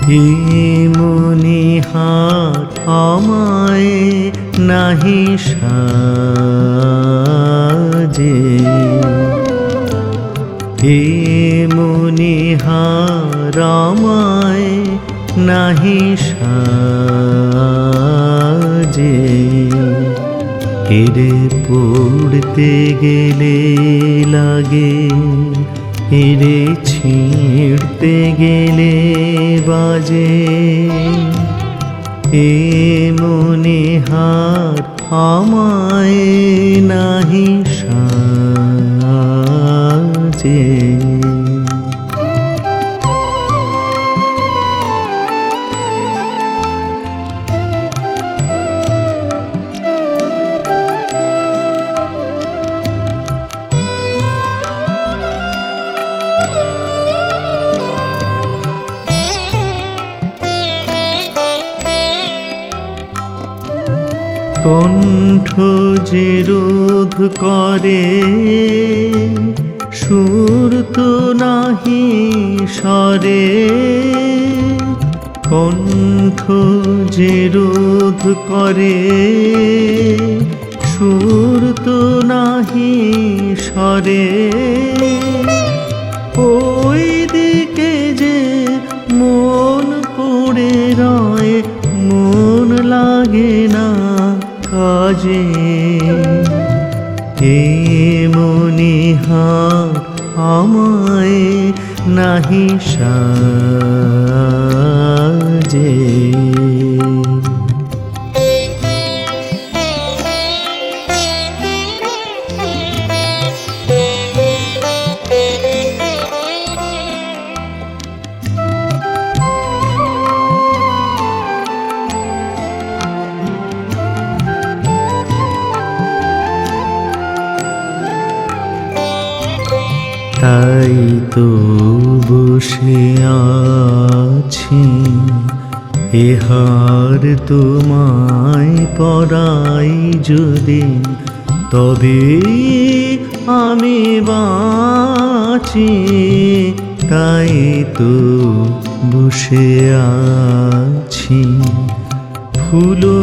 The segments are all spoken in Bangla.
হে মনিহার আমায় নাহি সাজে, হে মনিহার আমায় নাহি সাজে। এরে পড়তে গেলে লাগে, এরে ছিঁড়তে গেলে বাজে। এ মনিহার আমায় নাহি সাজে। কণ্ঠ যে রোধ করে, সুর তো নাহি সরে। কণ্ঠ যে রোধ করে, সুর তো নাহি সরে। ওই দিকে যে মন পড়ে রয়, মন লাগে না কাজে। হে মনিহার আমায় নাহি সাজে। তাই তো বসে আছি, এহার তোমায় পরাই যদি, তবে আমি বাঁচি। তাই তো বসে আছি, ফুলো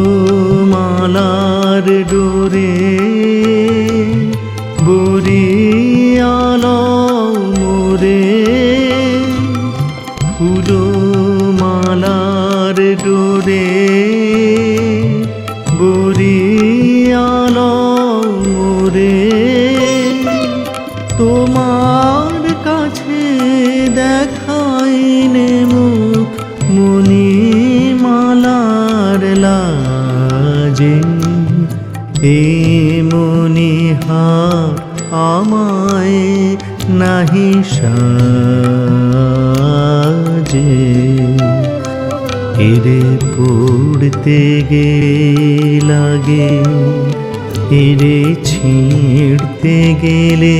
মালার ডোরে বরিয়ালো মোরে। ফুলো মালার ডোরে বরিয়ালো মোরে। তোমার কাছে দেখাইনে মুখ মণিমালার লাজে। হে মনিহার আমায় নাহি সাজে। এরে পড়তে গেলে লাগে, এরে ছিঁড়তে গেলে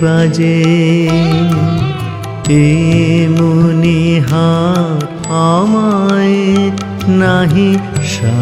বাজে। হে মনিহার আমায় নাহি সাজে।